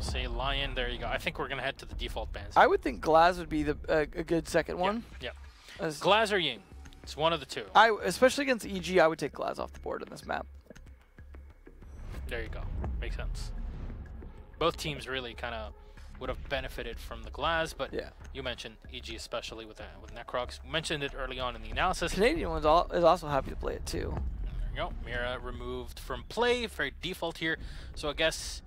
say Lion. There you go. I think we're gonna head to the default bans. I would think Glaz would be a good second one. Yeah. Glaz or Ying. It's one of the two. Especially against EG, I would take Glaz off the board in this map. There you go. Makes sense. Both teams really kind of would have benefited from the Glaz, but you mentioned EG especially with Necrox. Mentioned it early on in the analysis. Canadian is also happy to play it too. There you go. Mira removed from play for default here. So I guess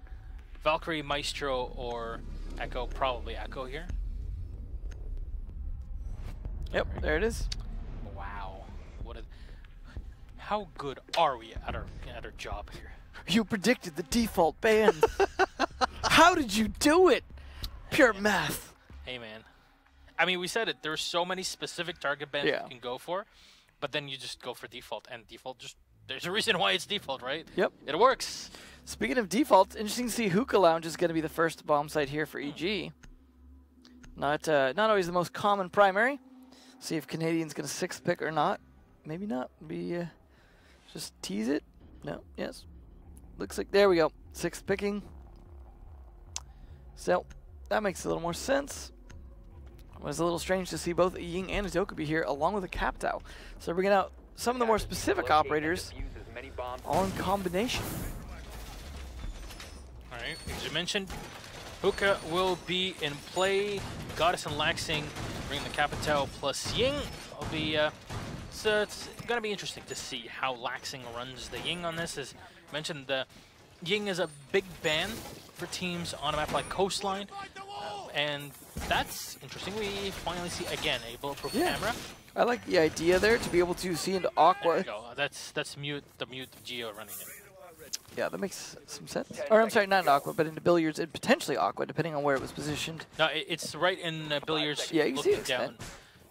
Valkyrie, Maestro, or Echo, probably Echo here. Yep, there it is. Wow. How good are we at our job here? You predicted the default ban. How did you do it? Pure math. Hey, man. I mean, we said it. There's so many specific target bans you can go for, but then you just go for default, and default just... There's a reason why it's default, right? Yep. It works. Speaking of defaults, interesting to see Hookah Lounge is going to be the first bomb site here for EG. Not always the most common primary. See if Canadian's going to 6th pick or not. Maybe not. Maybe just tease it. No. Yes. Looks like there we go. 6th picking. So that makes a little more sense. It was a little strange to see both a Ying and a Doka be here along with a Captao. So we're bringing out some of the more specific operators all in combination. All right, as you mentioned, Hookah will be in play. Goddess and Laxing bring the Capitao plus Ying. It'll be it's gonna be interesting to see how Laxing runs the Ying on this. As mentioned, the Ying is a big ban for teams on a map like Coastline, and that's interesting. We finally see again a bulletproof camera. I like the idea there to be able to see into Aqua. There you go. That's the mute Geo running it. Yeah, that makes some sense. Or I'm sorry, not in Aqua, but into Billiards and potentially Aqua, depending on where it was positioned. No, it's right in Billiards. Yeah, you can see it down.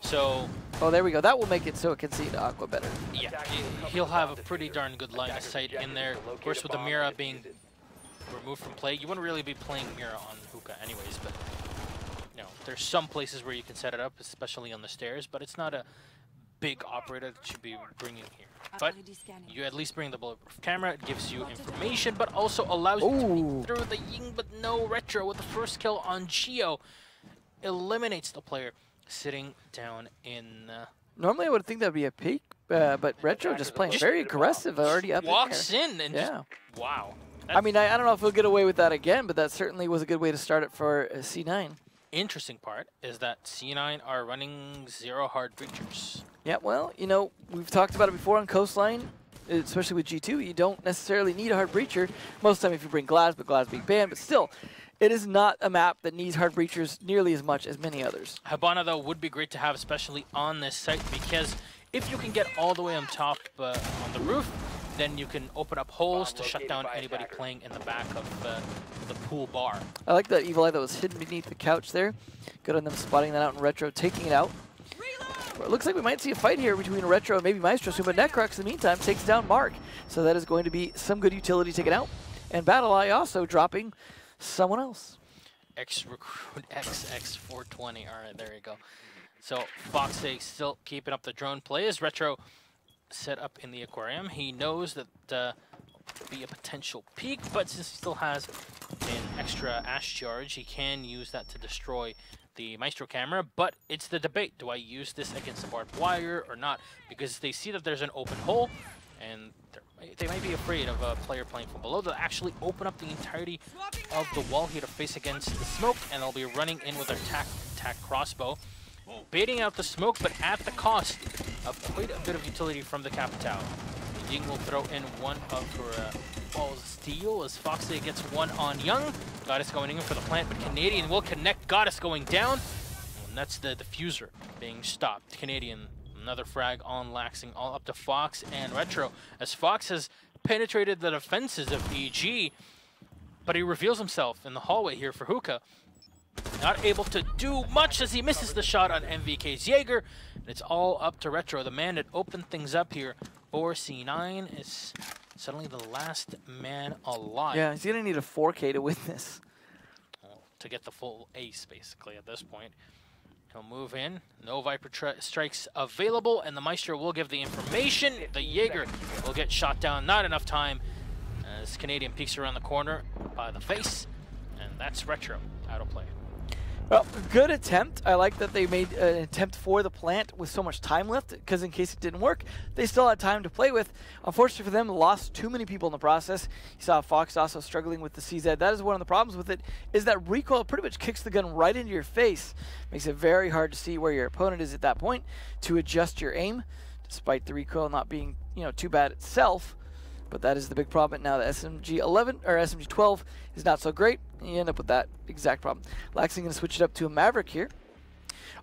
So. Oh, there we go. That will make it so it can see into Aqua better. Yeah, he'll have a pretty darn good line of sight in there. Of course, with the Mira being removed from play, you wouldn't really be playing Mira on Hookah anyways, but you know, there's some places where you can set it up, especially on the stairs, but it's not a big operator that should be bringing here. But you at least bring the bulletproof camera. It gives you information, but also allows you to peek through the Ying, but no Retro with the first kill on Geo. Eliminates the player sitting down in... Normally I would think that would be a peak, but Retro just playing very aggressive already up walks in and just... Wow. I mean, I don't know if he'll get away with that again, but that certainly was a good way to start it for C9. Interesting part is that C9 are running 0 hard breachers. Yeah, well, you know, we've talked about it before on Coastline, especially with G2. You don't necessarily need a hard breacher. Most of the time if you bring Glaz, but Glaz being banned, but still, it is not a map that needs hard breachers nearly as much as many others. Habana, though, would be great to have, especially on this site, because if you can get all the way on top on the roof, then you can open up holes to shut down anybody playing in the back of the pool bar. I like that Evil Eye that was hidden beneath the couch there. Good on them spotting that out and Retro taking it out. Well, it looks like we might see a fight here between Retro and maybe Maestro soon, but Necrox in the meantime takes down Mark. So that is going to be some good utility taken out. And Battle Eye also dropping someone else. X-Recruit XX420. All right, there you go. So Foxy still keeping up the drone play as Retro set up in the aquarium. He knows that be a potential peak, but since he still has an extra Ash charge, he can use that to destroy the Maestro camera. But it's the debate: do I use this against the barbed wire or not? Because they see that there's an open hole, and they might be afraid of a player playing from below. They'll actually open up the entirety of the wall here to face against the smoke, and they'll be running in with their tac crossbow, baiting out the smoke, but at the cost of quite a bit of utility from the Capitao. Ying will throw in one of her balls of steel as Foxy gets one on Young. Goddess going in for the plant, but Canadian will connect. Goddess going down, and that's the diffuser being stopped. Canadian, another frag on Laxing, all up to Fox and Retro, as Fox has penetrated the defenses of EG, but he reveals himself in the hallway here for Hookah. Not able to do much as he misses the shot on MVK's Jaeger. And it's all up to Retro, the man that opened things up here for C9 is suddenly the last man alive. Yeah, he's going to need a 4K to win this. Well, to get the full ace, basically, at this point. He'll move in. No Viper strikes available, and the Maestro will give the information. The Jaeger will get shot down. Not enough time as Canadian peeks around the corner by the face. And That's Retro out of play. Well, good attempt. I like that they made an attempt for the plant with so much time left, because in case it didn't work, they still had time to play with. Unfortunately for them, lost too many people in the process. You saw Fox also struggling with the CZ. That is one of the problems with it, is that recoil pretty much kicks the gun right into your face. Makes it very hard to see where your opponent is at that point to adjust your aim, despite the recoil not being, too bad itself. But that is the big problem. Now the SMG-11 or SMG-12 is not so great. You end up with that exact problem. Laxing going to switch it up to a Maverick here.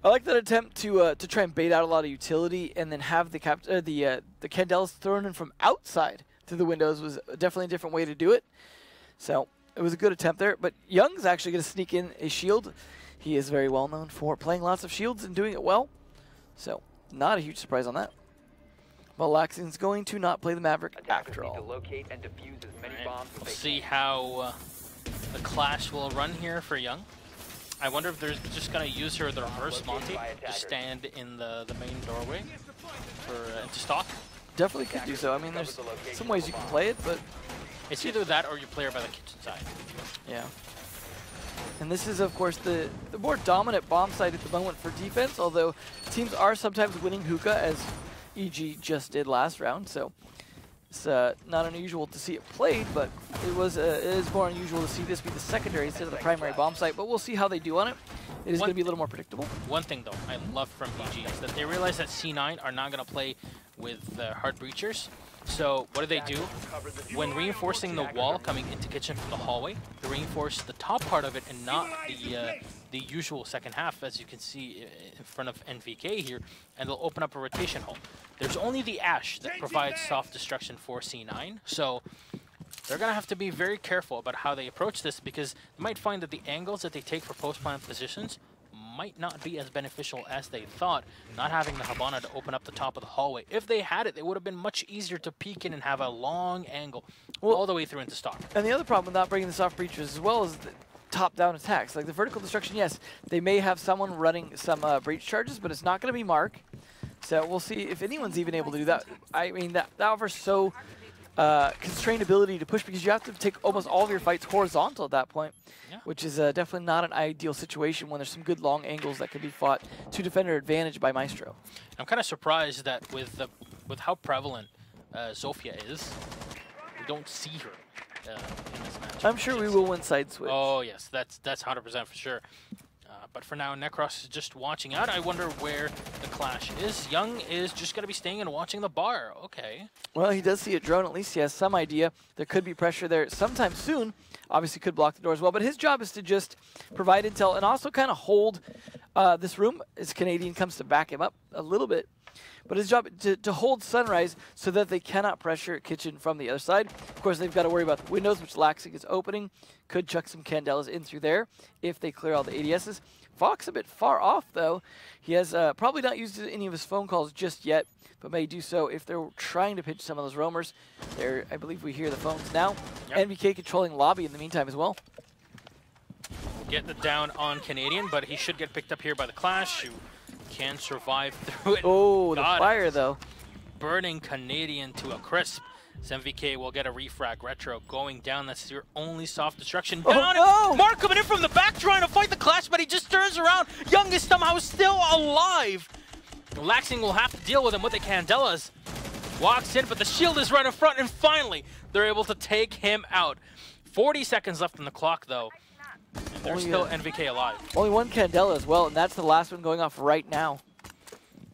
I like that attempt to try and bait out a lot of utility and then have the Candelas thrown in from outside through the windows was definitely a different way to do it. So it was a good attempt there. But Young's actually going to sneak in a shield. He is very well known for playing lots of shields and doing it well. So not a huge surprise on that. Well, Laxing's going to not play the Maverick after all. We'll see how the clash will run here for Young. I wonder if they're just going to use her the reverse Monty, just stand in the main doorway for to stalk. Definitely could do so. I mean, there's some ways you can play it, but it's either that or you play her by the kitchen side. Yeah. And this is, of course, the more dominant bomb site at the moment for defense, although teams are sometimes winning Hookah, as EG just did last round, so it's not unusual to see it played, but it is more unusual to see this be the secondary instead of the primary bomb site, but we'll see how they do on it. It is going to be a little more predictable. One thing, though, I love from EG is that they realize that C9 are not going to play with hard breachers. So what do? When reinforcing the wall coming into kitchen from the hallway, they reinforce the top part of it and not the usual second half, as you can see in front of NVK here, and they'll open up a rotation hole. There's only the Ash that provides soft destruction for C9, so they're going to have to be very careful about how they approach this, because they might find that the angles that they take for post-plant positions might not be as beneficial as they thought, not having the Habana to open up the top of the hallway. If they had it, it would have been much easier to peek in and have a long angle all the way through into stock. And the other problem with not bringing the soft breachers as well is the top-down attacks. Like the vertical destruction, yes, they may have someone running some breach charges, but it's not going to be Mark. So we'll see if anyone's even able to do that. I mean, that offers so constrained ability to push, because you have to take almost all of your fights horizontal at that point, which is definitely not an ideal situation when there's some good long angles that can be fought to defender advantage by Maestro. I'm kind of surprised that with how prevalent Zofia is, we don't see her in this match. I'm sure we will win side switch. Oh yes, that's 100% for sure. But for now, Necros is just watching out. I wonder where the clash is. Young is just going to be staying and watching the bar. Okay. Well, he does see a drone. At least he has some idea. There could be pressure there sometime soon. Obviously could block the door as well. But his job is to just provide intel and also kind of hold this room as Canadian comes to back him up a little bit. But his job to hold Sunrise so that they cannot pressure Kitchen from the other side. Of course, they've got to worry about the windows, which Laxing is opening. Could chuck some Candelas in through there if they clear all the ADSs. Fox a bit far off, though. He has probably not used any of his phone calls just yet, but may do so if they're trying to pinch some of those roamers. There, I believe we hear the phones now. Yep. NVK controlling lobby in the meantime as well. Get the down on Canadian, but he should get picked up here by the clash. Who can survive through it. Oh, the fire, though. Burning Canadian to a crisp. MVK will get a refrag. Retro going down. That's your only soft destruction. Down. Oh, no! Mark coming in from the back trying to fight the clash, but he just turns around. Young is somehow still alive. Laxing will have to deal with him with the Candelas. Walks in, but the shield is right in front, and finally they're able to take him out. 40 seconds left on the clock, though. And there's still NVK alive. Only one Candela as well, and that's the last one going off right now.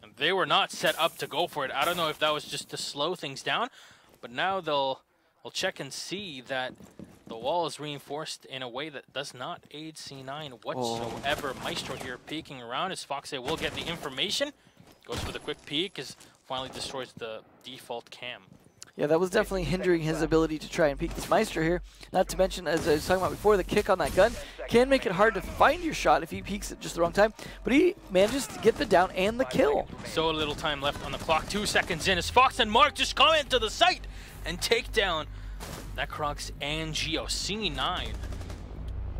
And they were not set up to go for it. I don't know if that was just to slow things down, but now they'll check and see that the wall is reinforced in a way that does not aid C9 whatsoever. Oh. Maestro here peeking around as Foxe will get the information. Goes for the quick peek as finally destroys the default cam. Yeah, that was definitely hindering his ability to try and peek this Maestro here. Not to mention, as I was talking about before, the kick on that gun can make it hard to find your shot if he peeks at just the wrong time. But he manages to get the down and the kill. So little time left on the clock. 2 seconds in as Fox and Mark just come into the site and take down Necrox and Geo. C9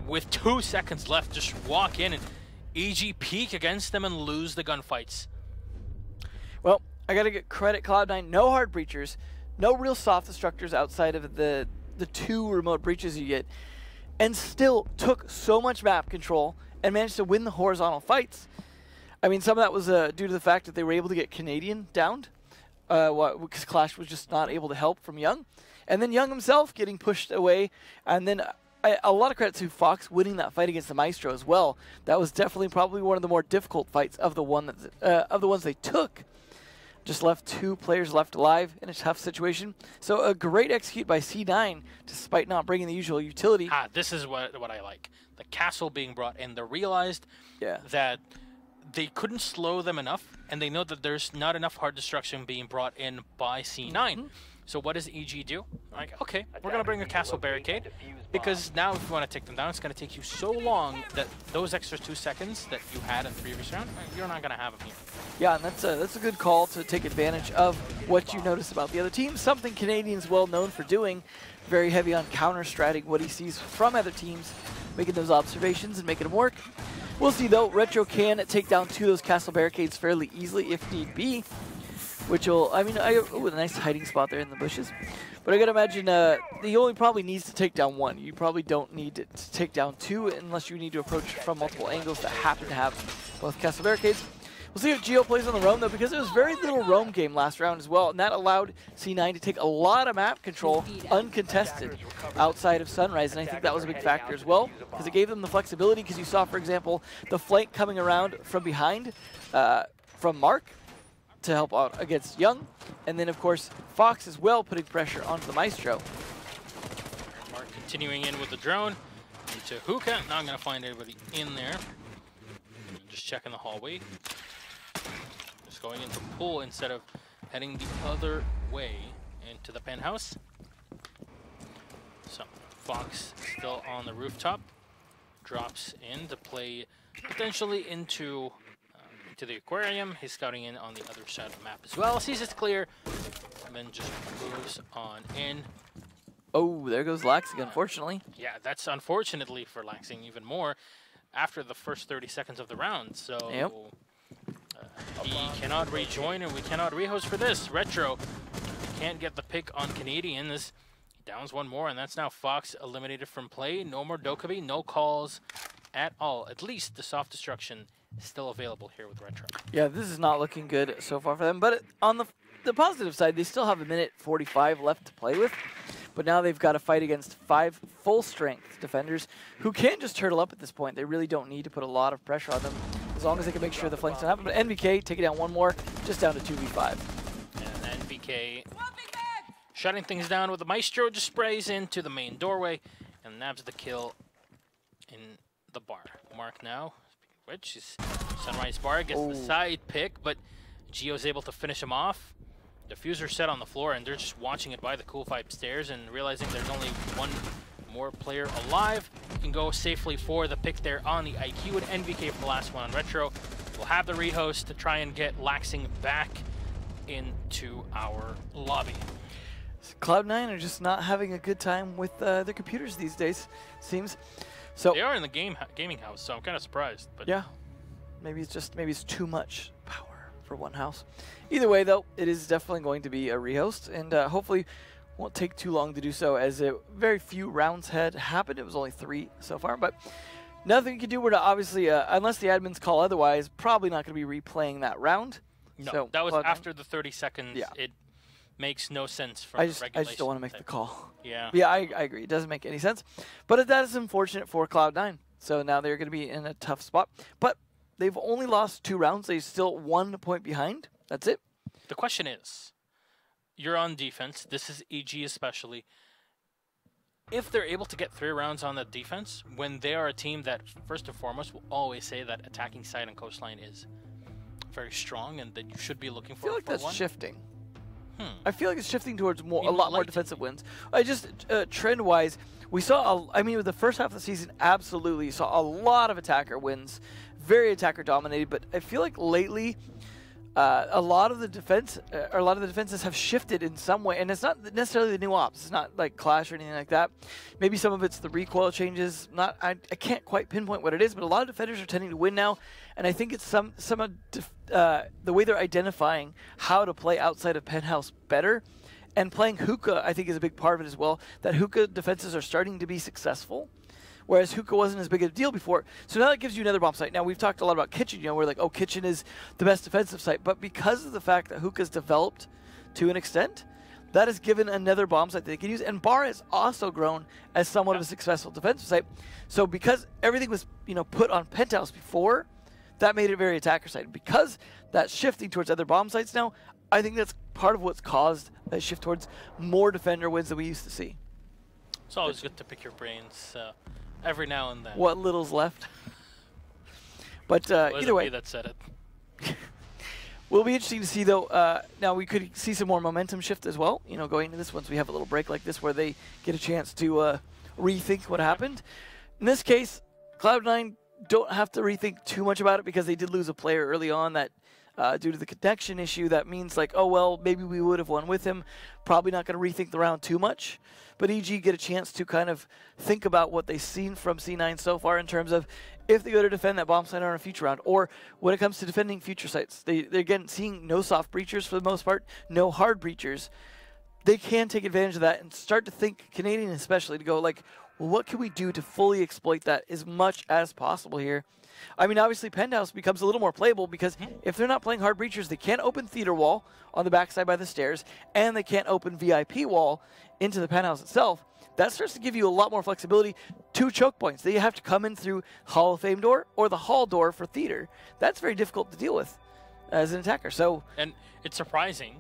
with 2 seconds left just walk in and EG peek against them and lose the gunfights. Well, I got to get credit, Cloud9. No hard breachers. No real soft destructors outside of the 2 remote breaches you get. and still took so much map control and managed to win the horizontal fights. I mean, some of that was due to the fact that they were able to get Canadian downed, because Clash was just not able to help from Young. And then Young himself getting pushed away, and then a lot of credit to Fox winning that fight against the Maestro as well. That was definitely probably one of the more difficult fights of the ones they took. Just left 2 players left alive in a tough situation. So a great execute by C9, despite not bringing the usual utility. This is what I like. The castle being brought in. They realized that they couldn't slow them enough, and they know that there's not enough hard destruction being brought in by C9. So what does EG do? Like, okay, we're going to bring a castle barricade, because now if you want to take them down, it's going to take you so long that those extra 2 seconds that you had in the previous round, you're not going to have them here. Yeah, and that's a good call to take advantage of what you notice about the other team. Something Canadian's well known for doing, very heavy on counter-stratting what he sees from other teams, making those observations and making them work. We'll see, though. Retro can take down 2 of those castle barricades fairly easily if need be, which will, I mean, a nice hiding spot there in the bushes. But I gotta imagine he only probably needs to take down 1. You probably don't need to take down 2 unless you need to approach from multiple angles that happen to have both castle barricades. We'll see if Geo plays on the roam, though, because there was very little roam game last round as well, and that allowed C9 to take a lot of map control uncontested outside of Sunrise, and I think that was a big factor as well, because it gave them the flexibility, because you saw, for example, the flank coming around from behind from Mark to help out against Young, and then, of course, Fox as well putting pressure onto the Maestro. Mark continuing in with the drone into Hookah. Not going to find anybody in there. Just checking the hallway. Just going into pool instead of heading the other way into the penthouse. So Fox still on the rooftop. Drops in to play potentially into the aquarium. He's scouting in on the other side of the map as well. Sees it's clear, and then just moves on in. Oh, there goes Laxing, unfortunately. Yeah, that's unfortunately for Laxing even more after the first 30 seconds of the round. So he cannot rejoin, and we cannot rehost for this. Retro can't get the pick on Canadian. This downs 1 more, and that's now Fox eliminated from play. No more Dokkaebi, no calls at all. At least the soft destruction is still available here with Retro. Yeah, this is not looking good so far for them, but on the positive side, they still have 1:45 left to play with. But now they've got to fight against 5 full-strength defenders who can just turtle up at this point. They really don't need to put a lot of pressure on them as long as they can make sure the flanks don't happen. But NVK taking down 1 more, just down to 2v5. And NVK shutting things down with the Maestro, just sprays into the main doorway and nabs the kill in the bar. Mark now, which is Sunrise Bar, gets the side pick, but Geo's able to finish him off. Diffuser set on the floor, and they're just watching it by the Cool 5 stairs and realizing there's only 1 more player alive. You can go safely for the pick there on the IQ, and NVK for the last one on Retro. We'll have the rehost to try and get Laxing back into our lobby. Cloud9 are just not having a good time with their computers these days, seems. So they are in the gaming house, so I'm kind of surprised. But yeah, maybe it's too much power for one house. Either way, though, it is definitely going to be a rehost, and hopefully won't take too long to do so, as very few rounds had happened. It was only 3 so far, but nothing you can do. We're to obviously, unless the admins call otherwise, probably not going to be replaying that round. No, so, that was after the 30 seconds. Yeah. It makes no sense from regulation. I just don't want to make the call. Yeah. Yeah, I agree. It doesn't make any sense. But that is unfortunate for Cloud9. So now they're going to be in a tough spot. But they've only lost 2 rounds. They're still 1 point behind. That's it. The question is, you're on defense. This is EG especially. If they're able to get 3 rounds on the defense, when they are a team that, first and foremost, will always say that attacking side and coastline is very strong and that you should be looking for. I feel like that's 1. shifting. I feel like it's shifting towards a lot more defensive wins. Trend-wise, we saw, I mean, with the first half of the season, absolutely, you saw a lot of attacker wins, very attacker-dominated, but I feel like lately, a lot of the defenses have shifted in some way, and it's not necessarily the new ops. It's not like Clash or anything like that. Maybe some of it's the recoil changes. I can't quite pinpoint what it is, but a lot of defenders are tending to win now, and I think it's some of the way they're identifying how to play outside of Penthouse better, and playing Hookah I think is a big part of it as well. That Hookah defenses are starting to be successful, whereas Hookah wasn't as big a deal before. So now that gives you another bomb site. Now, we've talked a lot about Kitchen. You know, we're like, oh, Kitchen is the best defensive site. But because of the fact that Hookah's developed to an extent, that has given another bomb site that they can use. And Bar has also grown as somewhat of a successful defensive site. So because everything was, you know, put on Penthouse before, that made it very attacker side. Because that's shifting towards other bomb sites now, I think that's part of what's caused that shift towards more defender wins than we used to see. It's always good to pick your brains every now and then. What little's left. But either way, that said it. Will be interesting to see, though. Now, we could see some more momentum shift as well, you know, going into this once we have a little break like this where they get a chance to rethink what happened. In this case, Cloud9 don't have to rethink too much about it because they did lose a player early on that, due to the connection issue, that means like, oh, well, maybe we would have won with him. Probably not going to rethink the round too much. But EG get a chance to kind of think about what they've seen from C9 so far in terms of if they go to defend that bomb site on a future round, or when it comes to defending future sites. They're again seeing no soft breachers for the most part, no hard breachers. They can take advantage of that and start to think, Canadian especially, to go like, well, what can we do to fully exploit that as much as possible here? I mean, obviously, Penthouse becomes a little more playable because if they're not playing hard breachers, they can't open theater wall on the backside by the stairs, and they can't open VIP wall into the Penthouse itself. That starts to give you a lot more flexibility. 2 choke points. They have to come in through Hall of Fame door or the hall door for theater. That's very difficult to deal with as an attacker. So, and it's surprising,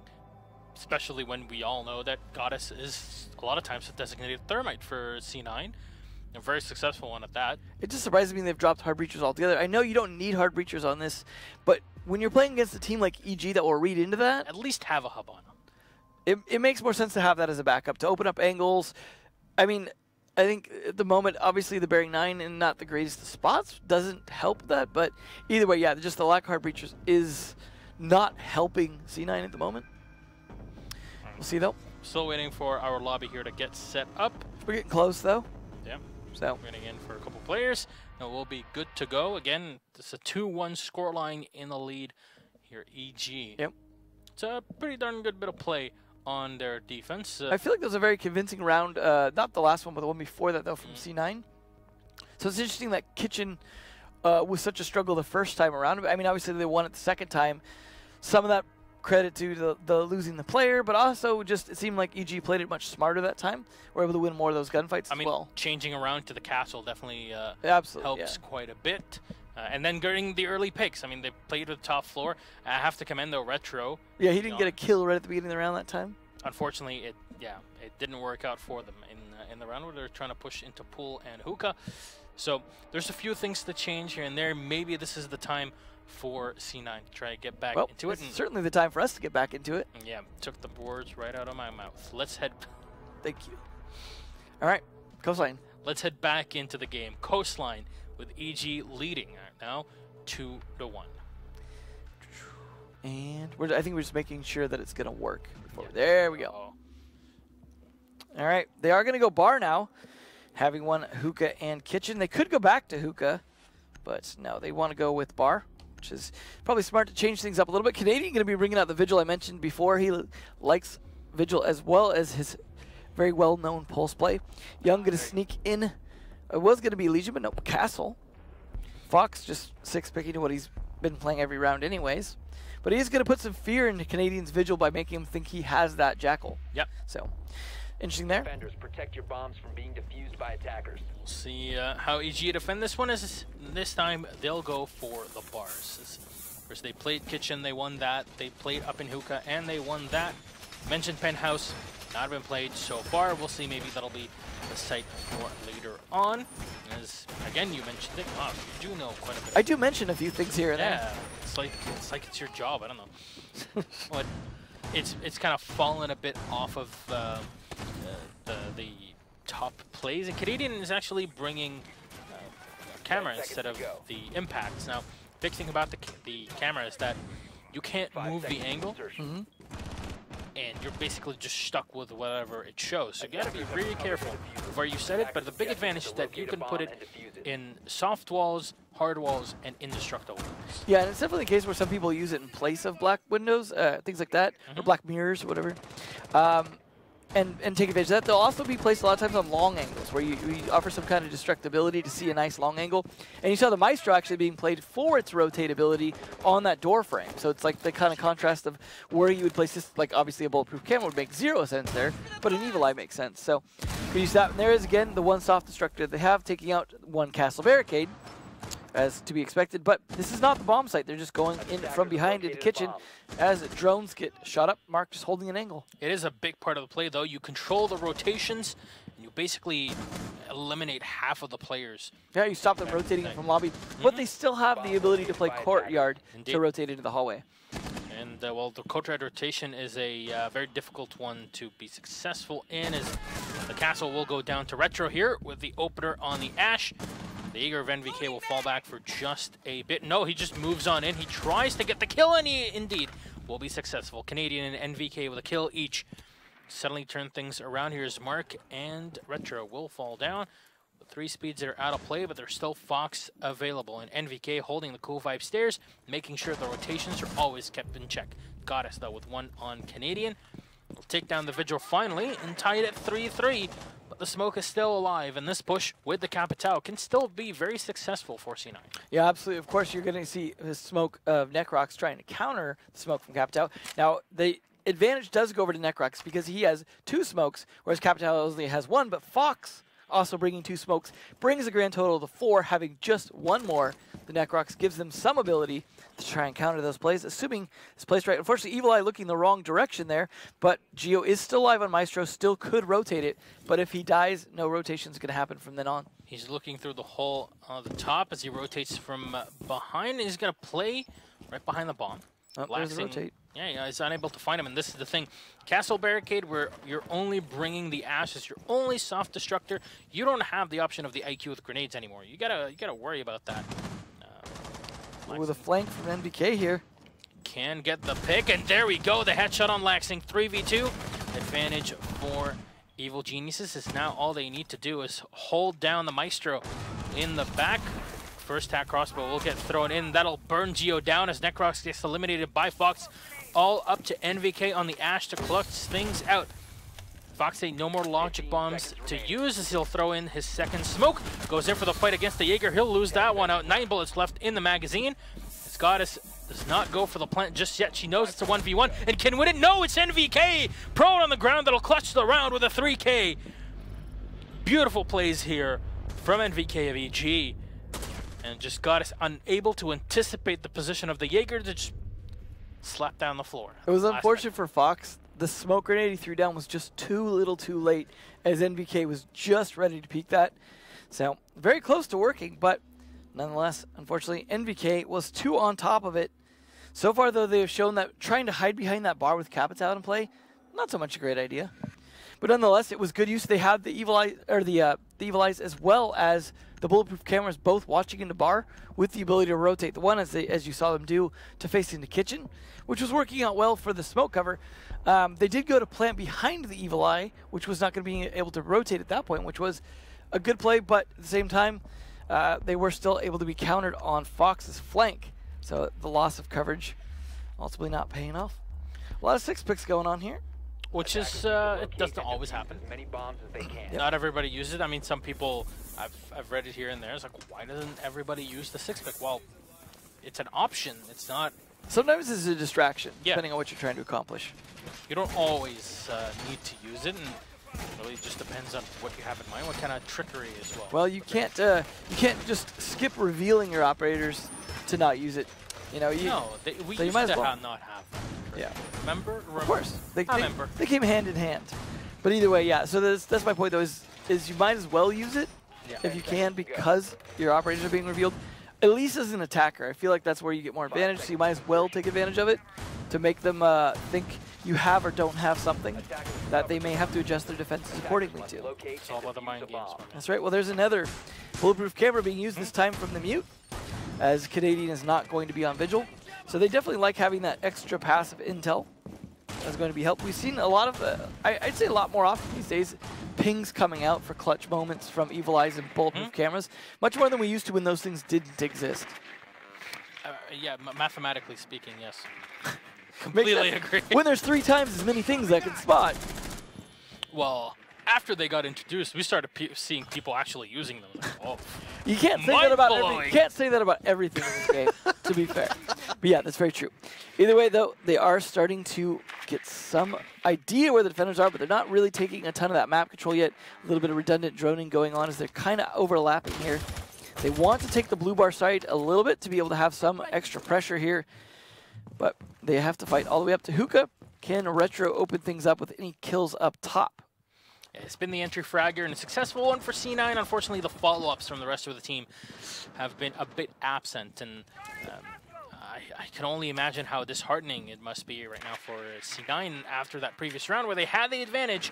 especially when we all know that Goddess is a lot of times a designated thermite for C9. A very successful one at that. It just surprises me they've dropped hard breachers altogether. I know you don't need hard breachers on this, but when you're playing against a team like EG that will read into that, at least have a hub on them. It makes more sense to have that as a backup, to open up angles. I mean, I think at the moment, obviously the bearing 9 and not the greatest of spots doesn't help that, but either way, yeah, just the lack of hard breachers is not helping C9 at the moment. We'll see though. Still waiting for our lobby here to get set up. We're getting close though. Yeah. So running in for a couple players, and we'll be good to go. Again, it's a 2-1 scoreline in the lead here, EG. Yep. It's a pretty darn good bit of play on their defense. I feel like that was a very convincing round, not the last one, but the one before that, though, from C9. So it's interesting that Kitchen was such a struggle the first time around. I mean, obviously they won it the second time. Some of that credit to the losing the player, but also just it seemed like EG played it much smarter that time. We're able to win more of those gunfights as well. Changing around to the castle definitely helps quite a bit. And then getting the early picks. I mean, they played with the top floor. I have to commend though Retro. Yeah, he didn't get a kill right at the beginning of the round that time. Unfortunately, it didn't work out for them in the round where they're trying to push into Pool and Hookah. So there's a few things to change here and there. Maybe this is the time for C9 to try to get back into it. It's certainly the time for us to get back into it. Yeah, took the words right out of my mouth. Let's head. Thank you. All right, Coastline. Let's head back into the game. Coastline with EG leading right now 2-1. And I think we're just making sure that it's going to work. There we go. All right, they are going to go bar now, having won Hookah and Kitchen. They could go back to Hookah, but no, they want to go with bar, which is probably smart to change things up a little bit. Canadian going to be bringing out the Vigil I mentioned before. He likes Vigil as well as his very well-known pulse play. Young going to sneak in. It was going to be Legion, but no, Castle. Fox just 6-picking to what he's been playing every round anyways. But he's going to put some fear into Canadian's Vigil by making him think he has that Jackal. Yep. So, interesting there. Defenders, protect your bombs from being defused by attackers. We'll see how EG defend this one. This time, they'll go for the bars. Of course, they played Kitchen, they won that. They played up in Hookah, and they won that. Mentioned Penthouse, not been played so far. We'll see, maybe that'll be the site for later on. As, again, you mentioned it. Wow, you do know quite a bit. I do mention a few things here and there. Yeah, it's like it's your job. I don't know. But it's kind of fallen a bit off of the top plays. And Canadian is actually bringing camera instead of the impacts. Now, big thing about the camera is that you can't move the angle. And you're basically just stuck with whatever it shows. So you gotta be really careful where you set it, but the big advantage is that you can put it in soft walls, hard walls, and indestructible walls. Yeah, and it's definitely the case where some people use it in place of black windows, things like that, or black mirrors or whatever. and take advantage of that. They'll also be placed a lot of times on long angles where you offer some kind of destructibility to see a nice long angle. And you saw the Maestro actually being played for its rotatability on that door frame. So it's like the kind of contrast of where you would place this. Like obviously a bulletproof camera would make zero sense there, but an Evil Eye makes sense. So we use that. And there is again the one soft destructor they have, taking out one castle barricade, as to be expected. But this is not the bomb site. They're just going in from behind in the kitchen as drones get shot up. Mark just holding an angle. It is a big part of the play, though. You control the rotations, and you basically eliminate half of the players. Yeah, you stop them rotating from lobby, but they still have the ability to play courtyard to rotate into the hallway. And, well, the courtyard rotation is a very difficult one to be successful in, as the castle will go down to Retro here with the opener on the Ash. The Jaeger of NVK will fall back for just a bit. No, he just moves on in. He tries to get the kill, and he indeed will be successful. Canadian and NVK with a kill each. Suddenly turn things around. Here's Mark, and Retro will fall down. The 3 speeds that are out of play, but there's still Fox available. And NVK holding the cool vibe stairs, making sure the rotations are always kept in check. Goddess, though, with one on Canadian. We'll take down the Vigil finally and tie it at 3-3. But the smoke is still alive, and this push with the Capitao can still be very successful for C9. Yeah, absolutely. Of course, you're going to see the smoke of Necrox trying to counter the smoke from Capitao. Now, the advantage does go over to Necrox because he has 2 smokes, whereas Capitao only has 1. But Fox, also bringing 2 smokes, brings a grand total to 4, having just 1 more. The Necrox gives them some ability to try and counter those plays, assuming it's placed right. Unfortunately, Evil Eye looking the wrong direction there, but Geo is still alive on Maestro, still could rotate it, but if he dies, no rotation is going to happen from then on. He's looking through the hole on the top as he rotates from behind. He's going to play right behind the bomb. Oh, there's the rotate. Yeah, he's unable to find him, and this is the thing. Castle Barricade, where you're only bringing the ashes, your only soft destructor, you don't have the option of the IQ with grenades anymore. You gotta worry about that. With a flank from NBK here. Can get the pick, and there we go. The headshot on Laxing, 3v2. Advantage for Evil Geniuses is now all they need to do is hold down the Maestro in the back. First attack crossbow will get thrown in. That'll burn Geo down as Necrox gets eliminated by Fox. All up to NVK on the Ash to clutch things out. Fox say no more logic bombs to use as he'll throw in his second smoke. Goes in for the fight against the Jaeger. He'll lose that one out. 9 bullets left in the magazine. As Goddess does not go for the plant just yet. She knows it's a 1v1 and can win it. No, it's NVK. Prone on the ground that'll clutch the round with a 3K. Beautiful plays here from NVK of EG. And just Goddess unable to anticipate the position of the Jaeger to just slap down the floor. It was unfortunate for Fox. The smoke grenade he threw down was just too little too late, as NVK was just ready to peek that. So very close to working, but nonetheless, unfortunately, NVK was 2 on top of it. So far, though, they have shown that trying to hide behind that bar with Capitao in play, not so much a great idea. But nonetheless, it was good use. They had the Evil Eye, or the Evil Eyes, as well as the bulletproof cameras, both watching into bar with the ability to rotate. The one, as you saw them do, to facing the kitchen, which was working out well for the smoke cover. They did go to plant behind the Evil Eye, which was not going to be able to rotate at that point, which was a good play. But at the same time, they were still able to be countered on Fox's flank. So the loss of coverage ultimately not paying off. A lot of 6 picks going on here. Which is, it doesn't always happen. Many bombs as they can. Not everybody uses it. I mean, some people, I've read it here and there. It's like, why doesn't everybody use the 6-pick? Well, it's an option. It's not. Sometimes it's a distraction, depending on what you're trying to accomplish. You don't always need to use it, and it really just depends on what you have in mind, what kind of trickery as well. Well, you can't just skip revealing your operators to not use it. You know, we so used to not have. Yeah. Remember? Of course. They remember. They came hand in hand. But either way, yeah. So that's my point, though, is you might as well use it if you can, because your operators are being revealed. At least as an attacker. I feel like that's where you get more advantage, so you might as well take advantage of it to make them think you have or don't have something that they may have to adjust their defenses accordingly to. It's all about the mind games. That's right. Well, there's another bulletproof camera being used this time from the mute, as Canadian is not going to be on Vigil. So they definitely like having that extra passive intel. That's going to be helpful. We've seen a lot of, I'd say a lot more often these days, pings coming out for clutch moments from Evil Eyes and bulletproof cameras, much more than we used to when those things didn't exist. Yeah, mathematically speaking, yes. Completely agree. When there's 3 times as many things that can spot. Well, after they got introduced, we started seeing people actually using them. Like, oh, You can't say that about everything in this game, to be fair. But yeah, that's very true. Either way, though, they are starting to get some idea where the defenders are, but they're not really taking a ton of that map control yet. A little bit of redundant droning going on as they're kind of overlapping here. They want to take the blue bar side a little bit to be able to have some extra pressure here, but they have to fight all the way up to Hookah. Can Retro open things up with any kills up top? it's been the entry fragger and a successful one for C9. Unfortunately, the follow-ups from the rest of the team have been a bit absent, and I can only imagine how disheartening it must be right now for C9 after that previous round where they had the advantage,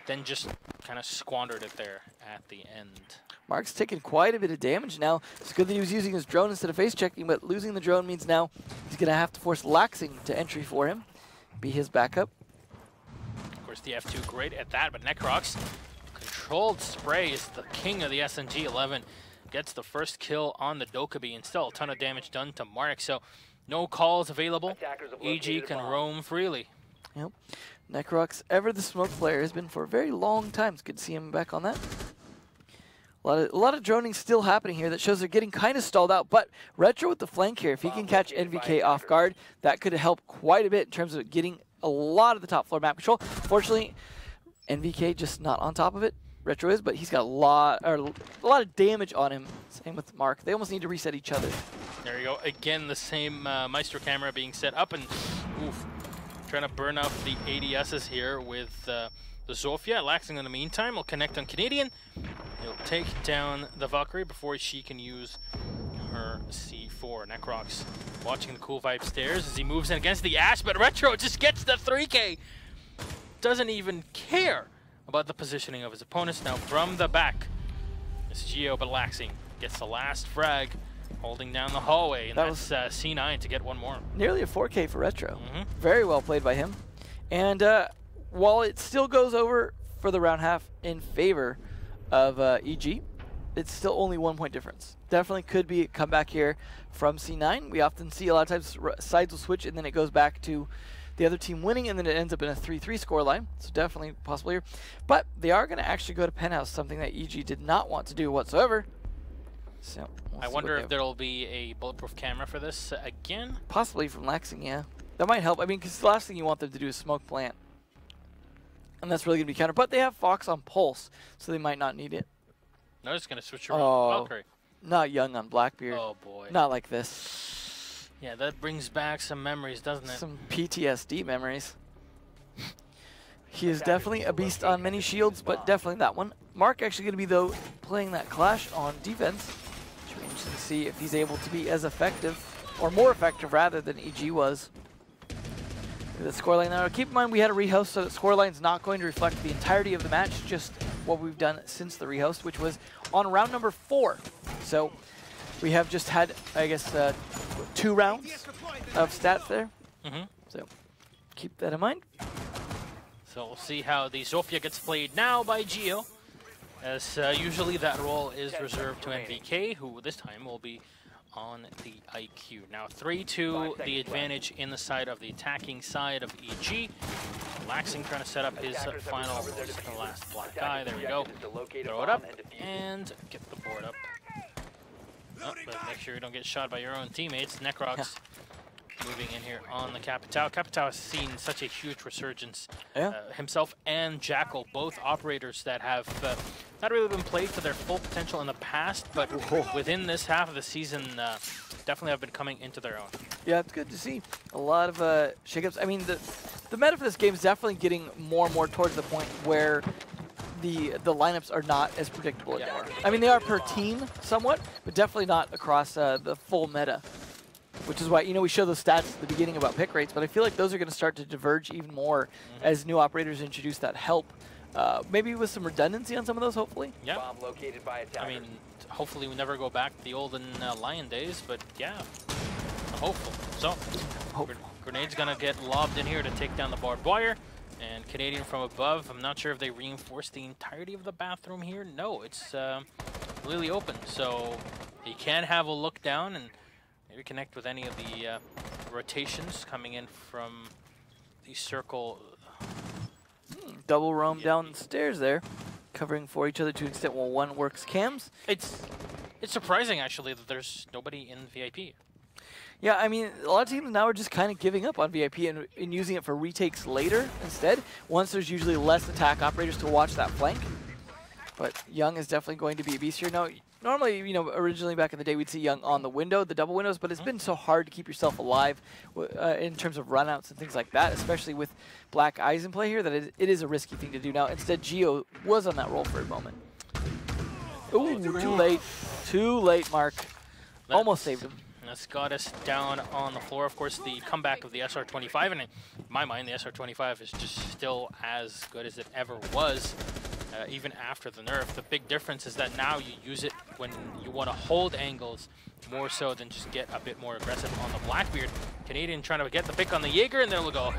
then just kind of squandered it there at the end. Mark's taking quite a bit of damage now. It's good that he was using his drone instead of face checking, but losing the drone means now he's going to have to force Laxing to entry for him, be his backup. Of course, the F2 great at that, but Necrox, controlled spray, is the king of the SNG. 11 gets the first kill on the Dokkaebi, and still a ton of damage done to Mark, so no calls available. EG can roam freely. Yep. Necrox, ever the smoke player, has been for a very long time. It's good to see him back on that. A lot of droning still happening here that shows they're getting kind of stalled out, but Retro with the flank here, if he can catch NVK off guard, that could help quite a bit in terms of getting a lot of the top floor map control. Fortunately, NVK just not on top of it. Retro is, but he's got a lot of damage on him. Same with Mark. They almost need to reset each other. There you go. Again, the same Maestro camera being set up, and oof, trying to burn out the ADSs here with the Zofia. Laxing in the meantime will connect on Canadian. He'll take down the Valkyrie before she can use her C4. Necrox watching the cool vibe stairs as he moves in against the Ash, but Retro just gets the 3K. Doesn't even care about the positioning of his opponents. Now from the back, it's Geo, but Laxing gets the last frag, holding down the hallway, and that's C9 to get one more. Nearly a 4K for Retro. Very well played by him. And while it still goes over for the round half in favor of EG, it's still only 1 point difference. Definitely could be a comeback here from C9. We often see a lot of times sides will switch and then it goes back to the other team winning, and then it ends up in a 3-3 scoreline. So definitely possible here. But they are going to actually go to Penthouse, something that EG did not want to do whatsoever. So I wonder if there will be a bulletproof camera for this again. Possibly from Laxing, yeah. That might help. I mean, because the last thing you want them to do is smoke plant. And that's really going to be counter. But they have Fox on Pulse, so they might not need it. No, it's going to switch around. Valkyrie. Not young on Blackbeard. Oh, boy. Not like this. Yeah, that brings back some memories, doesn't it? Some PTSD memories. He is definitely a beast on many shields, but definitely that one. Mark actually going to be, though, playing that Clash on defense. Which will be interesting to see if he's able to be as effective, or more effective, rather, than EG was. The scoreline now. Keep in mind we had a rehost, so the scoreline's not going to reflect the entirety of the match, just what we've done since the rehost, which was on round number 4. So we have just had, I guess, 2 rounds of stats there. So keep that in mind. So we'll see how the Zofia gets played now by Geo, as usually that role is reserved to NVK, who this time will be on the IQ. Now 3-2, the advantage in the side of the attacking side of EG. Laxing trying to set up his final, the last black eye. There we go. Throw it up and get the board up. Oh, but make sure you don't get shot by your own teammates. Necrox moving in here on the Capitao. Capitao has seen such a huge resurgence. Himself and Jackal, both operators that have not really been played to their full potential in the past, but within this half of the season, definitely have been coming into their own. Yeah, it's good to see. A lot of shakeups. I mean, the meta for this game is definitely getting more and more towards the point where the lineups are not as predictable anymore. I mean, they are per team somewhat, but definitely not across the full meta. Which is why, you know, we show those stats at the beginning about pick rates, but I feel like those are going to start to diverge even more as new operators introduce that help. Maybe with some redundancy on some of those, hopefully. Yeah. I mean, hopefully we never go back to the olden Lion days, but yeah, I'm hopeful. So, Grenade's going to get lobbed in here to take down the barbed wire. And Canadian from above, I'm not sure if they reinforced the entirety of the bathroom here. No, it's really open. So you can have a look down and maybe connect with any of the rotations coming in from the circle Double roam down the stairs there, covering for each other to an extent while one works cams. It's surprising, actually, that there's nobody in VIP. Yeah, I mean, a lot of teams now are just kind of giving up on VIP and using it for retakes later instead, once there's usually less attack operators to watch that flank. But Young is definitely going to be a beast here. Now, normally, you know, originally back in the day, we'd see Young on the window, the double windows, but it's been so hard to keep yourself alive in terms of runouts and things like that, especially with Black Eyes in play here, that it is a risky thing to do. Now, instead, Geo was on that roll for a moment. Ooh, too late. Too late, Mark. Almost saved him. That's got us down on the floor. Of course, the comeback of the SR-25, and in my mind, the SR-25 is just still as good as it ever was. Even after the nerf. The big difference is that now you use it when you want to hold angles more so than just get a bit more aggressive on the Blackbeard. Canadian trying to get the pick on the Jaeger, and there we'll go.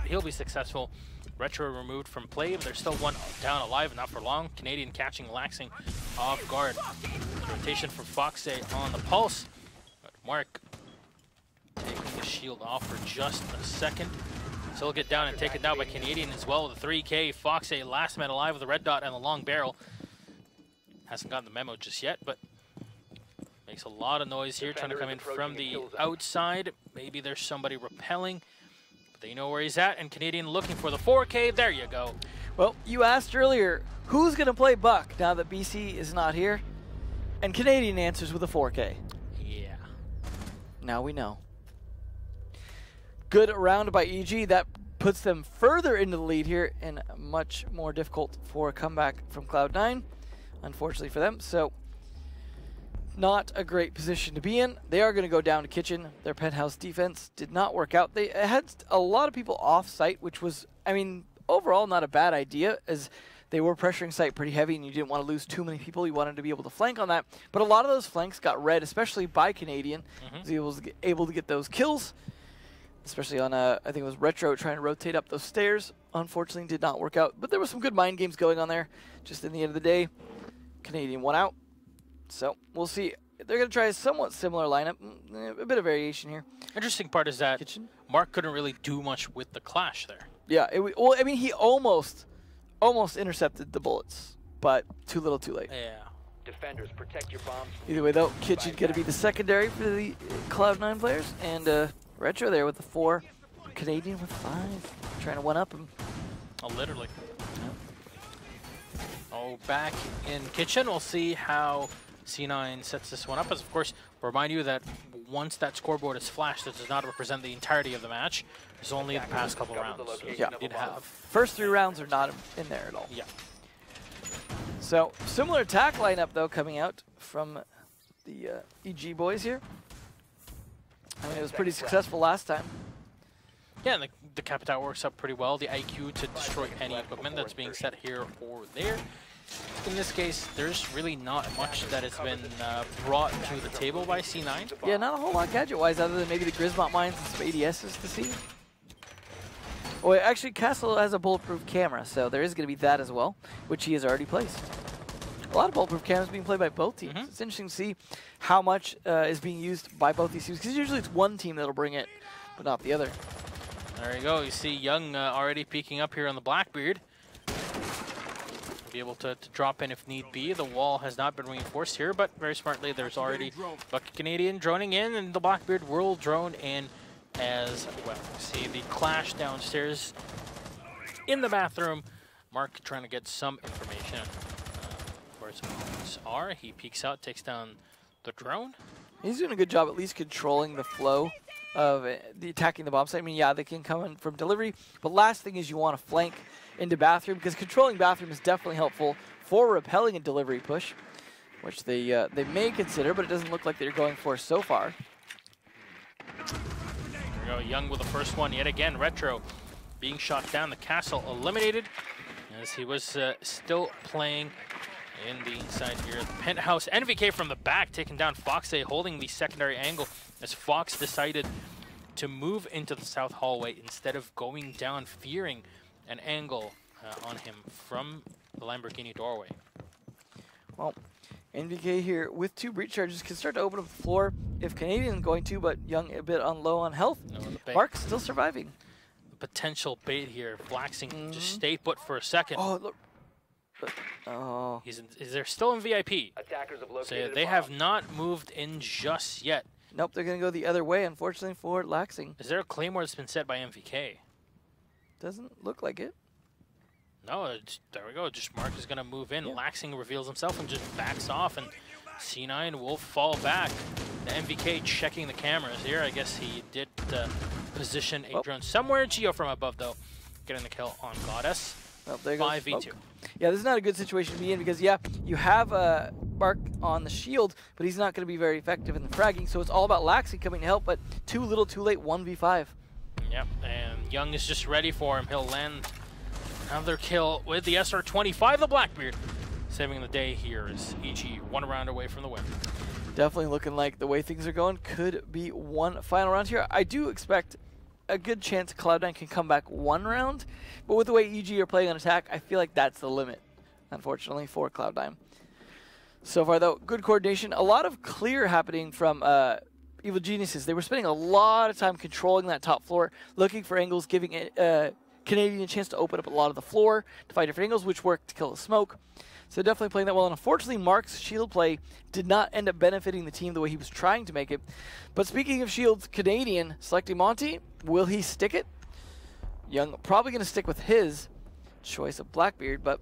He'll be successful. Retro removed from play, but there's still one down alive, not for long. Canadian catching Laxing off guard. Rotation for Foxe on the pulse. But Mark taking the shield off for just a second. So he'll get down and taken down by Canadian as well with a 3K. Foxe, last man alive with a red dot and a long barrel. Hasn't gotten the memo just yet, but makes a lot of noise here, trying to come in from the outside. Maybe there's somebody repelling, but they know where he's at, and Canadian looking for the 4K. There you go. Well, you asked earlier, who's going to play Buck now that BC is not here? And Canadian answers with a 4K. Yeah. Now we know. Good round by EG. That puts them further into the lead here and much more difficult for a comeback from Cloud9, unfortunately for them. So not a great position to be in. They are going to go down to Kitchen. Their Penthouse defense did not work out. They had a lot of people off site, which was, I mean, overall not a bad idea, as they were pressuring site pretty heavy and you didn't want to lose too many people. You wanted to be able to flank on that. But a lot of those flanks got read, especially by Canadian. He was able to get those kills. Especially on, I think it was Retro trying to rotate up those stairs. Unfortunately, did not work out. But there was some good mind games going on there. Just in the end of the day, Canadian won out. So we'll see. They're going to try a somewhat similar lineup. A bit of variation here. Interesting part is that Kitchen. Mark couldn't really do much with the clash there. Yeah, well, I mean, he almost intercepted the bullets, but too little too late. Yeah. Defenders, protect your bombs. Either way, though, Kitchen going to be the secondary for the Cloud9 players. And Retro there with the 4. Canadian with 5. Trying to one-up him. Oh, literally. Oh, back in Kitchen. We'll see how C9 sets this one up. As, of course, remind you that once that scoreboard is flashed, that does not represent the entirety of the match. It's only the past couple rounds. So Yeah. you did have. First 3 rounds are not in there at all. Yeah. So, similar attack lineup, though, coming out from the EG boys here. I mean, it was pretty successful last time. Yeah, and the Capital works up pretty well. The IQ to destroy any equipment that's being set here or there. In this case, there's really not much that has been brought to the table by C9. Yeah, not a whole lot gadget-wise, other than maybe the Grismont mines and some ADSs to see. Oh, actually, Castle has a bulletproof camera, so there is going to be that as well, which he has already placed. A lot of bulletproof cameras being played by both teams. It's interesting to see how much is being used by both these teams, because usually it's one team that'll bring it, but not the other. There you go. You see Young already peeking up here on the Blackbeard. Be able to drop in if need be. The wall has not been reinforced here, but very smartly there's already Bucket Canadian droning in, and the Blackbeard will drone in as well. See the clash downstairs in the bathroom. Mark trying to get some information. Where his opponents are. He peeks out, takes down the drone. He's doing a good job at least controlling the flow of the attacking the bomb site. I mean, yeah, they can come in from delivery, but last thing is you want to flank into bathroom, because controlling bathroom is definitely helpful for repelling a delivery push, which they may consider, but it doesn't look like they're going for so far. There we go, Young with the first one yet again. Retro being shot down. The Castle eliminated as he was still playing in the inside here. The Penthouse NVK from the back, taking down Foxe, holding the secondary angle as Fox decided to move into the south hallway instead of going down, fearing an angle on him from the Lamborghini doorway. Well, NVK here with 2 breach charges can start to open up the floor if Canadian is going to, but Young a bit on low on health. No, Mark still surviving. The potential bait here. Blacksing just stay put for a second. Oh, look. Oh. They're still in VIP. Attackers have So located they a have bomb. not moved in just yet. Nope, they're going to go the other way, unfortunately, for Laxing. Is there a claymore that's been set by MVK? Doesn't look like it. No, there we go. Just Mark is going to move in. Yeah. Laxing reveals himself and just backs off, and C9 will fall back. The MVK checking the cameras here. I guess he did position a drone somewhere. Geo from above, though, getting the kill on Goddess. Oh, there goes 5v2. Smoke. Yeah, this is not a good situation to be in because, yeah, you have Mark on the shield, but he's not going to be very effective in the fragging, so it's all about Laxing coming to help, but too little, too late, 1v5. Yep, and Young is just ready for him. He'll land another kill with the SR-25, the Blackbeard. Saving the day here is EG, 1 round away from the win. Definitely looking like the way things are going could be one final round here. I do expect a good chance Cloud9 can come back 1 round, but with the way EG are playing on attack, I feel like that's the limit, unfortunately, for Cloud9. So far, though, good coordination. A lot of clear happening from Evil Geniuses. They were spending a lot of time controlling that top floor, looking for angles, giving Canadian a chance to open up a lot of the floor to find different angles, which worked to kill the smoke. So definitely playing that well. And unfortunately, Mark's shield play did not end up benefiting the team the way he was trying to make it. But speaking of shields, Canadian selecting Monty. Will he stick it? Young probably going to stick with his choice of Blackbeard, but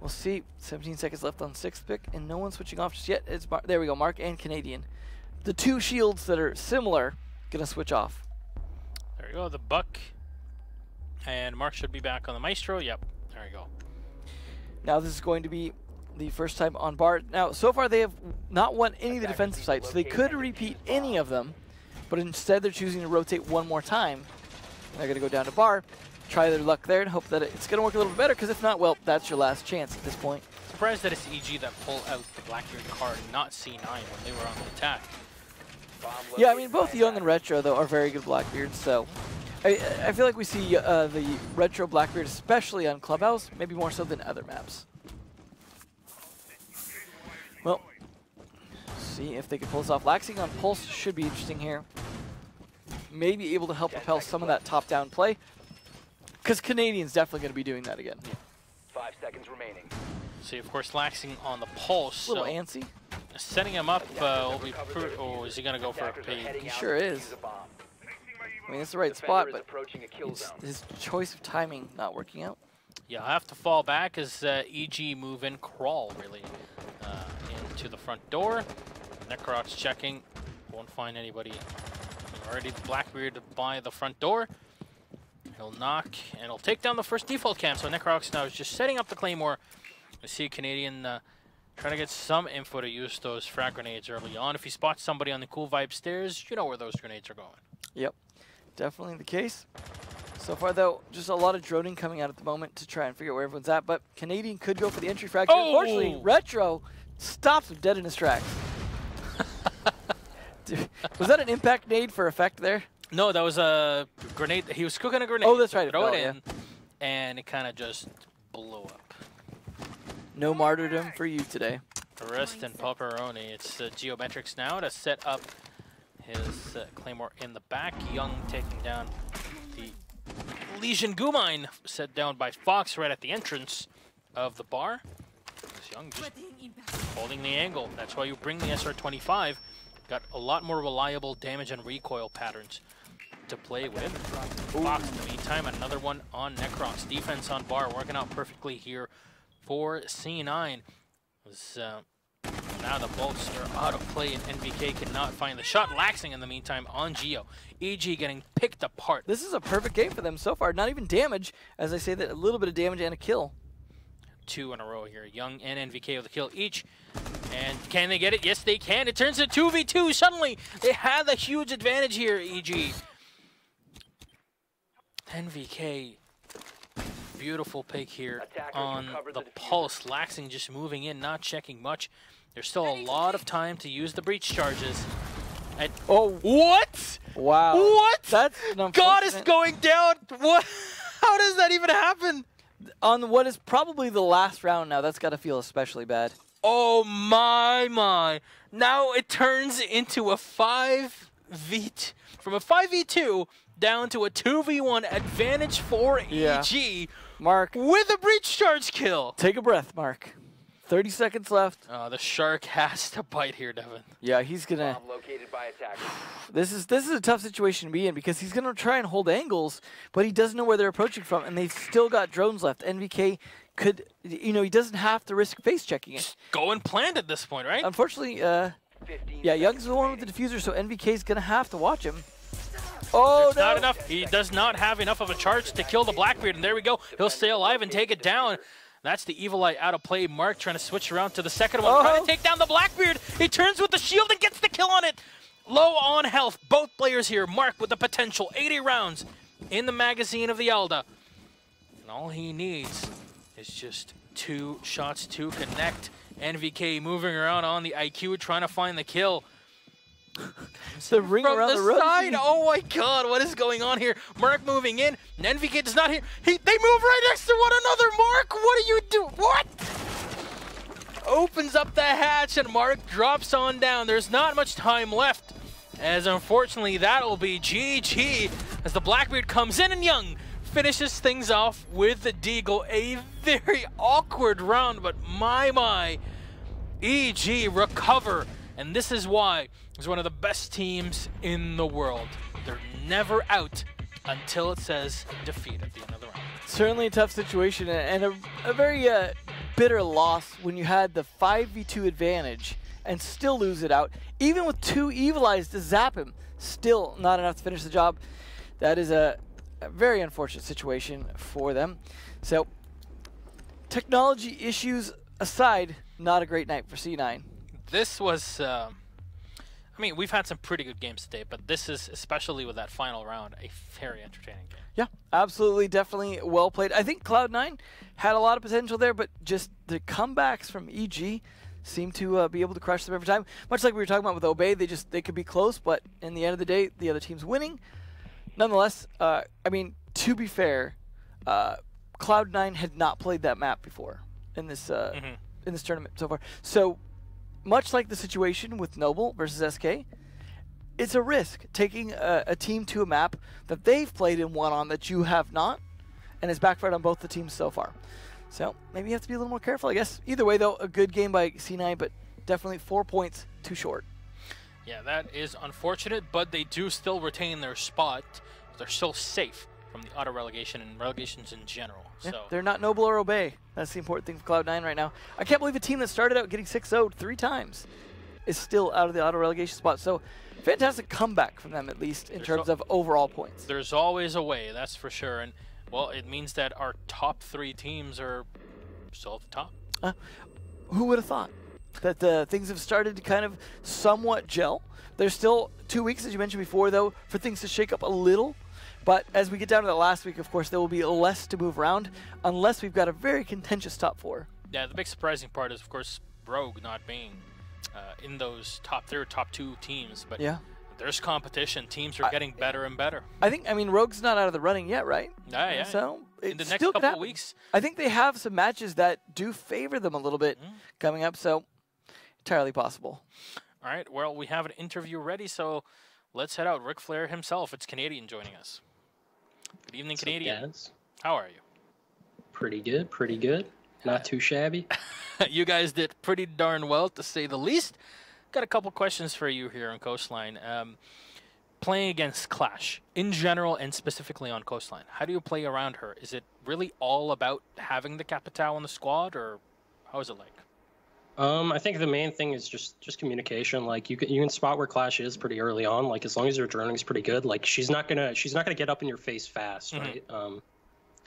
we'll see. 17 seconds left on 6th pick, and no one switching off just yet. It's there we go, Mark and Canadian. The 2 shields that are similar going to switch off. There you go, the Buck. And Mark should be back on the Maestro. Yep, there you go. Now this is going to be the first time on bar. Now, so far they have not won any of the defensive sites, so they could repeat any of them, but instead they're choosing to rotate 1 more time. They're going to go down to bar, try their luck there, and hope that it's going to work a little bit better, because if not, well, that's your last chance at this point. Surprised that it's EG that pull out the Blackbeard card, not C9 when they were on the attack. Yeah, I mean, both Young and Retro, though, are very good Blackbeards, so I feel like we see the Retro Blackbeard, especially on Clubhouse, maybe more so than other maps. Well, see if they can pull this off. Laxing on Pulse should be interesting here. Maybe able to help propel some of that top-down play, because Canadian's definitely going to be doing that again. 5 seconds remaining. See, of course, Laxing on the Pulse. A little so antsy. setting him up will be oh, is he going to go for a pay? He sure is. I mean, it's the right spot, but his choice of timing not working out. Yeah, I'll have to fall back as EG move in, crawl, really, into the front door. Necrox checking. Won't find anybody. Already the Blackbeard by the front door. He'll knock, and he'll take down the first default cam. So Necrox now is just setting up the Claymore. We see Canadian trying to get some info to use those frag grenades early on. If he spots somebody on the Cool Vibe stairs, you know where those grenades are going. Yep, definitely the case. So far, though, just a lot of droning coming out at the moment to try and figure out where everyone's at. But Canadian could go for the entry frag. Oh! Unfortunately, Retro stops him dead in his tracks. Dude, was that an impact nade for effect there? No, that was a grenade. He was cooking a grenade. Oh, that's right. Throw it fell, in, and it kind of just blew up. No martyrdom for you today. Rest and pepperoni. It's Geometrics now to set up his Claymore in the back. Young taking down the Legion Gumine, set down by Fox right at the entrance of the bar. Young just holding the angle. That's why you bring the SR-25. Got a lot more reliable damage and recoil patterns to play with. Fox, in the meantime, another one on Necrox. Defense on bar, working out perfectly here for C9. Now the bolts are out of play, and NVK cannot find the shot. Laxing in the meantime on Geo. EG getting picked apart. This is a perfect game for them so far. Not even damage, as I say that, a little bit of damage and a kill. 2 in a row here. Young and NVK with a kill each. And can they get it? Yes, they can. It turns to 2v2. Suddenly, they have a huge advantage here, EG. NVK, beautiful pick here on the Pulse. Laxing just moving in, not checking much. There's still a lot of time to use the breach charges. And oh, what? Wow. What? That's God is going down. What? How does that even happen? On what is probably the last round now, that's got to feel especially bad. Oh my. Now it turns into a 5v2. From a 5v2 down to a 2v1 advantage for Yeah. EG Mark, with a breach charge kill. take a breath, Mark. 30 seconds left. The Shark has to bite here, Devin. Yeah, he's gonna. Bomb located by attackers. This is a tough situation to be in because he's gonna try and hold angles, but he doesn't know where they're approaching from, and they've still got drones left. NVK could, he doesn't have to risk face checking it. Just go and plant at this point, right? Unfortunately, 15 yeah, Young's the one with the diffuser, so NVK's gonna have to watch him. Oh It's no! not enough. He does not have enough of a charge to kill the Blackbeard, and there we go. He'll stay alive and take it down. That's the Evil Eye out of play. Mark trying to switch around to the second one, trying to take down the Blackbeard. He turns with the shield and gets the kill on it. Low on health, both players here. Mark with the potential 80 rounds in the magazine of the Alda. And all he needs is just 2 shots to connect. NVK moving around on the IQ, trying to find the kill. The ring From around the the road. side, oh my god, what is going on here? Mark moving in, and NVK does not hear. They move right next to one another. Mark, what do you do? What? Opens up the hatch, and Mark drops on down. There's not much time left, as unfortunately that'll be GG as the Blackbeard comes in, and Young finishes things off with the Deagle. A very awkward round, but my, EG recover. And this is why it's one of the best teams in the world. They're never out until it says defeat at the end of the round. Certainly a tough situation and a very bitter loss when you had the 5v2 advantage and still lose it out. Even with 2 Evil Eyes to zap him, still not enough to finish the job. That is a very unfortunate situation for them. So, technology issues aside, not a great night for C9. This was, I mean, we've had some pretty good games today, but this is, especially with that final round, a very entertaining game. Yeah, absolutely, definitely well played. I think Cloud9 had a lot of potential there, but just the comebacks from EG seem to be able to crush them every time. Much like we were talking about with Obey, they could be close, but in the end of the day, the other team's winning. Nonetheless, I mean, to be fair, Cloud9 had not played that map before in this in this tournament so far. So, much like the situation with Noble versus SK, it's a risk taking a team to a map that they've played and won on that you have not, and it's backfired on both the teams so far. So maybe you have to be a little more careful, I guess. Either way, though, a good game by C9, but definitely 4 points too short. Yeah, that is unfortunate, but they do still retain their spot. They're still safe from the auto relegation and relegations in general. Yeah, So they're not Noble or Obey. That's the important thing for Cloud9 right now. I can't believe a team that started out getting 6-0'd 3 times is still out of the auto relegation spot. So fantastic comeback from them, at least in terms of overall points. there's always a way, that's for sure. And, well, it means that our top 3 teams are still at the top. Who would have thought that things have started to kind of somewhat gel? There's still 2 weeks, as you mentioned before, though, for things to shake up a little. But as we get down to the last week, of course, there will be less to move around unless we've got a very contentious top 4. Yeah, the big surprising part is, of course, Rogue not being in those top 3 or top 2 teams. But Yeah. there's competition. Teams are getting better and better. I mean, Rogue's not out of the running yet, right? Yeah. So In the it next still could couple of happen. weeks. I think they have some matches that do favor them a little bit coming up, so entirely possible. All right, well, we have an interview ready, so let's head out. Ric Flair himself, it's Canadian joining us. Good evening, Canadian. Guys? How are you? Pretty good, pretty good. Not too shabby. You guys did pretty darn well, to say the least. Got a couple questions for you here on Coastline. Playing against Clash, in general and specifically on Coastline, how do you play around her? Is it really all about having the Capitao on the squad, or how is it like? I think the main thing is just communication. Like you can spot where Clash is pretty early on. Like as long as your droning's pretty good, like she's not gonna get up in your face fast, right?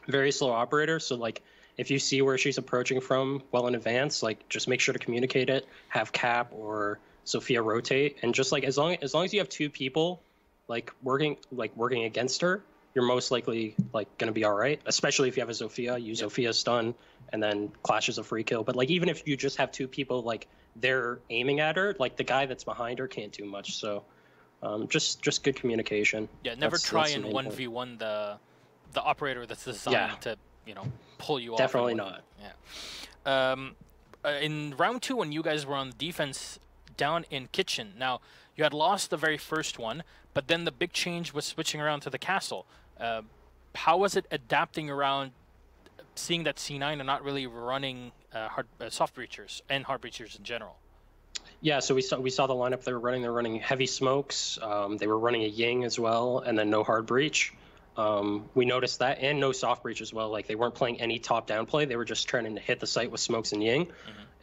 Very slow operator. So like if you see where she's approaching from well in advance, like just make sure to communicate it. Have Cap or Sophia rotate, and just like as long as you have 2 people like working against her, you're most likely like gonna be all right. Especially if you have a Sophia, use Sophia stun, and then Clash is a free kill. But like even if you just have 2 people like they're aiming at her, like the guy that's behind her can't do much. So just good communication. Yeah, never That's try the and main point. 1v1 the operator that's designed to, pull you off. Definitely not. Yeah. In round 2, when you guys were on defense, down in kitchen. Now, you had lost the very first one, but then the big change was switching around to the castle. How was it adapting around, seeing that C9 are not really running soft breachers and hard breachers in general? Yeah, so we saw the lineup they were running. They're running heavy smokes. They were running a Ying as well, and then no hard breach. We noticed that, and no soft breach as well. Like, they weren't playing any top-down play. They were just trying to hit the site with smokes and Ying.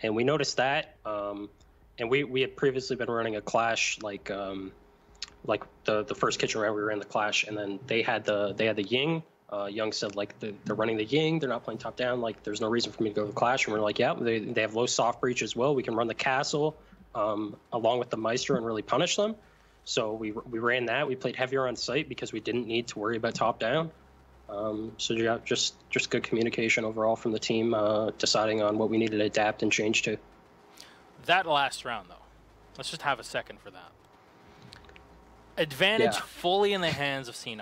And we noticed that. And we had previously been running a clash, like the first kitchen round we were in the clash, and then they had the Ying. Young said, like, they're running the Ying. They're not playing top-down. Like, there's no reason for me to go to the clash. And we're like, yeah, they have low soft breach as well. We can run the castle along with the Meister and really punish them. So we ran that. We played heavier on site because we didn't need to worry about top down. So yeah, just good communication overall from the team, deciding on what we needed to adapt and change to. That last round, though, let's just have a second for that. Advantage fully in the hands of C9.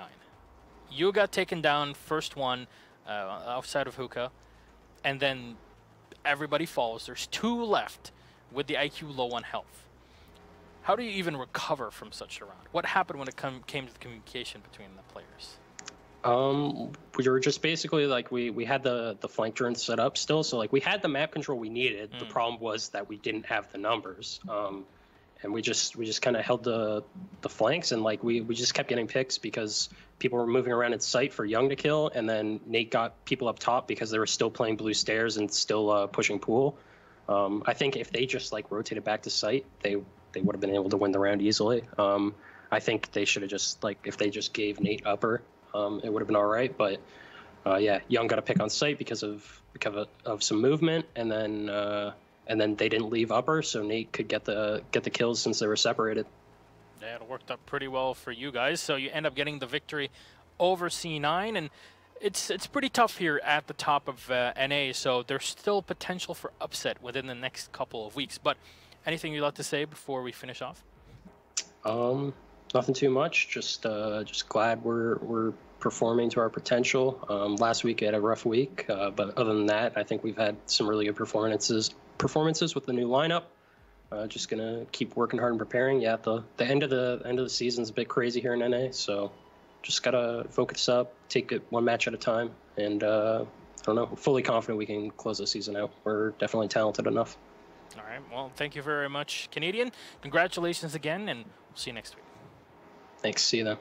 You got taken down first one outside of Hookah, and then everybody falls. There's 2 left with the IQ low on health. How do you even recover from such a round? What happened when it came to the communication between the players? We were just basically, like, we had the flank drones set up still, so, like, we had the map control we needed. The problem was that we didn't have the numbers, and we just kind of held the flanks, and, like, we just kept getting picks because people were moving around in sight for Young to kill, and then Nate got people up top because they were still playing blue stairs and still pushing pool. I think if they just, like, rotated back to site, they would have been able to win the round easily. I think they should have just, like, if they just gave Nate upper, it would have been all right. But yeah, Young got a pick on site because of some movement, and then they didn't leave upper, so Nate could get the kills since they were separated. Yeah, it worked out pretty well for you guys. So you end up getting the victory over C9, and it's pretty tough here at the top of NA. So there's still potential for upset within the next couple of weeks. But anything you'd like to say before we finish off? Nothing too much. Just glad we're performing to our potential. Last week I had a rough week, but other than that, I think we've had some really good performances with the new lineup. Just gonna keep working hard and preparing. Yeah, the end of the season's a bit crazy here in NA, so just gotta focus up, take it one match at a time, and I don't know. Fully confident we can close the season out. We're definitely talented enough. All right. Well, thank you very much, Canadian. Congratulations again, and we'll see you next week. Thanks. See you then.